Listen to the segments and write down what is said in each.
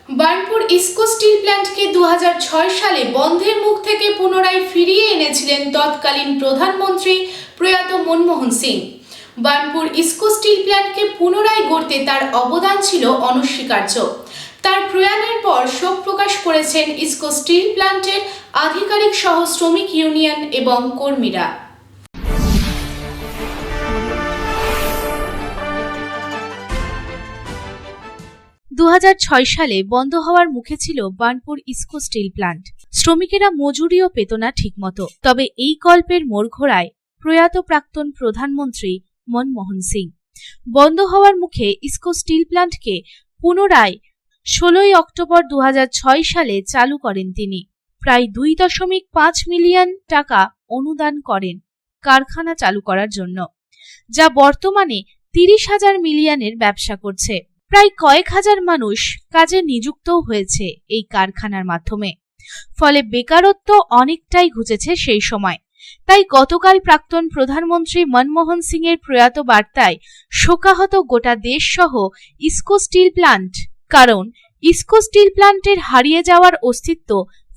Burnpur IISCO still প্ল্যান্টকে 2006 সালে বন্ধের মুখ থেকে পুনরায় ফিরিয়ে এনেছিলেন তৎকালীন প্রধানমন্ত্রী প্রয়াত মনমোহন সিং। বার্নপুর ইস্কো স্টিল প্ল্যান্টকে পুনরায় গড়তে তার অবদান ছিল অনস্বীকার্য। তার প্রয়াণের পর শোক প্রকাশ করেছেন ইস্কো স্টিল প্ল্যান্টের আধিকারিক সহ শ্রমিক ইউনিয়ন এবং কর্মীরা। 2006 সালে বন্ধ হওয়ার মুখে ছিল বার্নপুর ইস্কো স্টিল প্ল্যান্ট। শ্রমিকেরা মজুরিও পেত না ঠিকমতো। তবে এই গল্পের মোড় ঘোরায় প্রয়াত প্রাক্তন প্রধানমন্ত্রী মনমোহন সিং। বন্ধ হওয়ার মুখে ইস্কো স্টিল প্ল্যান্টকে পুনরায় 16 অক্টোবর 2006 সালে চালু করেন তিনি। প্রায় 2.5 মিলিয়ন টাকা অনুদান করেন কারখানা চালু করার জন্য, যা বর্তমানে 30,000 মিলিয়নের ব্যবসা করছে। প্রায় কয়েক হাজার মানুষ কাজে নিযুক্তও হয়েছে এই কারখানার মাধ্যমে। ফলে বেকারত্ব অনেকটাই ঘুচেছে সেই সময়। তাই গতকাল প্রাক্তন প্রধানমন্ত্রী মনমোহন সিং এর প্রয়াত বার্তায় শোকাহত গোটা দেশ সহ ইস্কো স্টিল প্ল্যান্ট। কারণ ইস্কো স্টিল প্ল্যান্টের হারিয়ে যাওয়ার অস্তিত্ব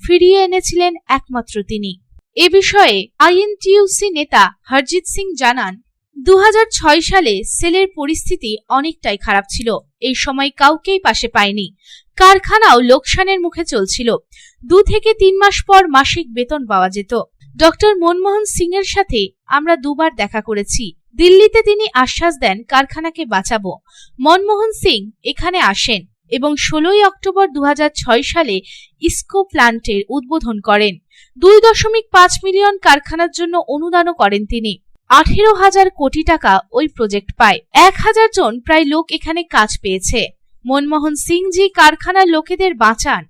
ফিরিয়ে এনেছিলেন একমাত্র তিনি। এ বিষয়ে আইএনটিইউসি নেতা হরজিৎ সিং জানান, 2006 সালে সেলের পরিস্থিতি অনেকটাই খারাপ ছিল। এই সময় কাউকেই পাশে পায়নি। কারখানাও লোকসানের মুখে চলছিল। 2 থেকে 3 মাস পর মাসিক বেতন পাওয়া যেত। ডক্টর মনমোহন সিং এর সাথে আমরা 2 বার দেখা করেছি। দিল্লিতে তিনি আশ্বাস দেন কারখানাকে বাঁচাবো। মনমোহন সিং এখানে আসেন এবং 16 অক্টোবর 2006 সালে ইস্কো প্ল্যান্টের উদ্বোধন করেন। 2.5 মিলিয়ন কারখানার জন্য অনুদানও করেন তিনি। 18,000 কোটি টাকা ওই প্রজেক্ট পায়। 1,000 জন প্রায় লোক এখানে কাজ পেয়েছে। মনমোহন সিংজি কারখানার লোকেদের বাঁচান।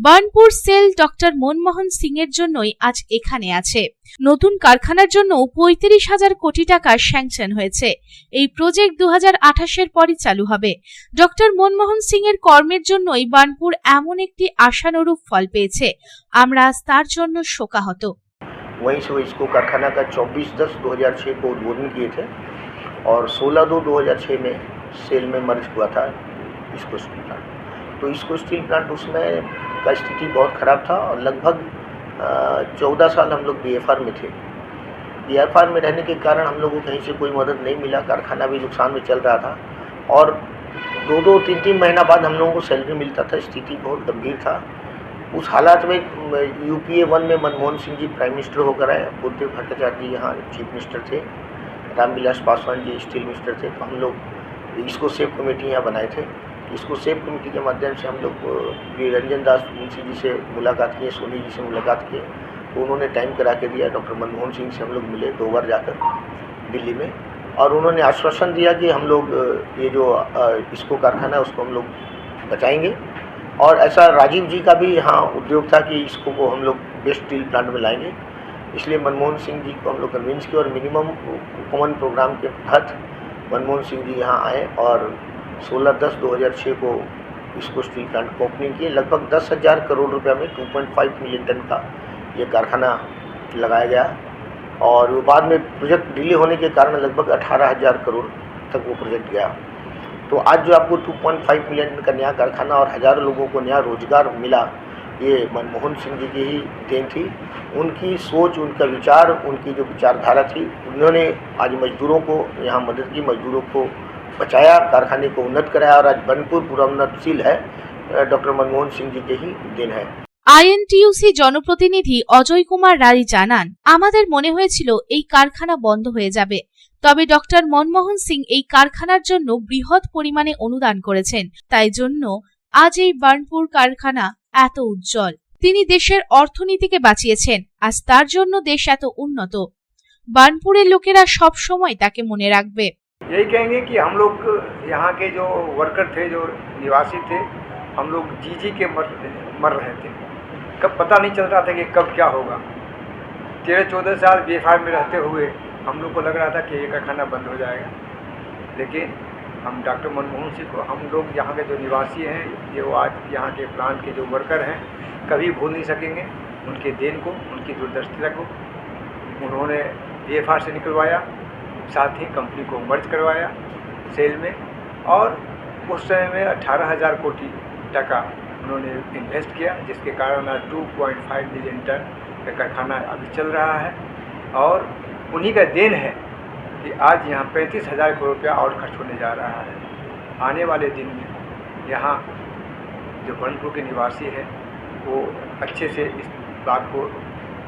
বার্নপুর সেল ডক্টর মনমোহন সিং এর জন্যই আজ এখানে আছে। নতুন কারখানার জন্য 35,000 কোটি টাকা স্যাংশন হয়েছে। এই প্রজেক্ট 2028 পরই চালু হবে। ডক্টর মনমোহন সিং এর কর্মের জন্যই বার্নপুর এমন একটি আশানুরূপ ফল পেয়েছে। আমরা আজ তার জন্য শোকাহত। वहीं से वो इसको कारखाना का 24/10/2006 को उद्बोधन किए थे और 16/2/2006 में सेल में मर्ज हुआ था इसको स्टील प्लांट। तो इसको स्टील प्लांट उसमें का स्थिति बहुत ख़राब था और लगभग 14 साल हम लोग बीएफआर में थे। बीएफआर में रहने के कारण हम लोग को कहीं से कोई मदद नहीं मिला। कारखाना भी नुकसान में चल रहा था और 2-2, 3-3 महीना बाद हम लोगों को सैलरी मिलता था। स्थिति बहुत गंभीर था। उस हालात में UPA 1 में मनमोहन सिंह जी प्राइम मिनिस्टर होकर आए। बुद्धदेव भट्टाचार्य जी यहाँ चीफ मिनिस्टर थे। रामविलास पासवान जी स्टील मिनिस्टर थे। तो हम लोग इसको सेफ कमेटी यहाँ बनाए थे। इसको सेफ कमेटी के माध्यम से हम लोग रंजन दास मुंशी जी से मुलाकात किए, सोनी जी से मुलाकात किए। तो उन्होंने टाइम करा के दिया। डॉक्टर मनमोहन सिंह से हम लोग मिले 2 बार जाकर दिल्ली में और उन्होंने आश्वासन दिया कि हम लोग ये जो इसको कारखाना है उसको हम लोग बचाएंगे। और ऐसा राजीव जी का भी यहाँ उद्योग था कि इसको को हम लोग बेस्ट स्टील प्लांट में लाएंगे। इसलिए मनमोहन सिंह जी को हम लोग कन्विंस किए और मिनिमम कॉमन प्रोग्राम के तहत मनमोहन सिंह जी यहाँ आए और 16/10/2006 को इसको स्टील प्लांट को ओपनिंग किए। लगभग 10,000 करोड़ रुपया में 2.5 मिलियन टन का ये कारखाना लगाया गया और बाद में प्रोजेक्ट डिले होने के कारण लगभग 18,000 करोड़ तक वो प्रोजेक्ट गया। तो आज जो आपको 2.5 मिलियन का नया कारखाना और हज़ारों लोगों को नया रोजगार मिला, ये मनमोहन सिंह जी की ही देन थी। उनकी सोच, उनका विचार, उनकी जो विचारधारा थी, उन्होंने आज मजदूरों को यहाँ मदद की, मजदूरों को बचाया, कारखाने को उन्नत कराया और आज बार्नपुर पूरा उन्नतशील है। डॉक्टर मनमोहन सिंह जी के ही देन है। আইএনটিইউসি জনপ্রতিনিধি অজয় কুমার রায় জানান, আমাদের মনে হয়েছিল এই কারখানা বন্ধ হয়ে যাবে। তবে ডক্টর মনমোহন সিং এই কারখানার জন্য বৃহৎ পরিমাণে অনুদান করেছেন। তাই জন্য আজ এই বার্নপুর কারখানা এত উজ্জ্বল। তিনি দেশের অর্থনীতিকে বাঁচিয়েছেন। আজ তার জন্য দেশ এত উন্নত। বার্নপুরের লোকেরা সব সময় তাকে মনে রাখবে। यही कहेंगे कि हम लोग यहाँ के जो वर्कर थे, जो निवासी थे, हम लोग जी के मर रहे थे। कब पता नहीं चल रहा था कि कब क्या होगा। 13-14 साल बीएफआर में रहते हुए हम लोग को लग रहा था कि ये कारखाना बंद हो जाएगा। लेकिन हम डॉक्टर मनमोहन सिंह को, हम लोग यहाँ के जो निवासी हैं, ये वो आज यहाँ के प्लांट के जो वर्कर हैं, कभी भूल नहीं सकेंगे उनके देन को, उनकी दूरदर्शिता को। उन्होंने बीएफआर से निकलवाया, साथ ही कंपनी को मर्ज करवाया सेल में और उस समय में 18,000 कोटी टका उन्होंने इन्वेस्ट किया, जिसके कारण आज 2.5 मिलियन टन का कारखाना अभी चल रहा है। और उन्हीं का देन है कि आज यहाँ 35,000 करोड़ रुपया और खर्च होने जा रहा है। आने वाले दिन में यहाँ जो बर्नपुर के निवासी हैं वो अच्छे से इस बात को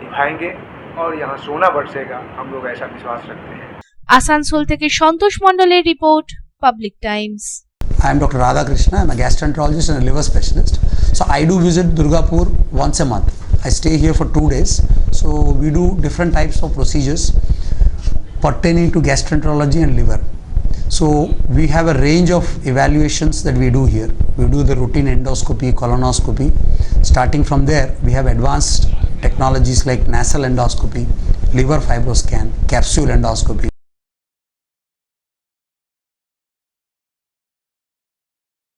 निभाएंगे और यहाँ सोना बरसेगा, हम लोग ऐसा विश्वास रखते हैं। আসানসোল থেকে সন্তোষ মণ্ডলের report, public Times. I am Dr. Radha Krishna. I am a gastroenterologist and a liver specialist. So I do visit Durgapur once a month. I stay here for 2 days. So we do different types of procedures pertaining to gastroenterology and liver. So we have a range of evaluations that we do here. We do the routine endoscopy, colonoscopy. Starting from there, we have advanced technologies like nasal endoscopy, liver fibroscan, capsule endoscopy.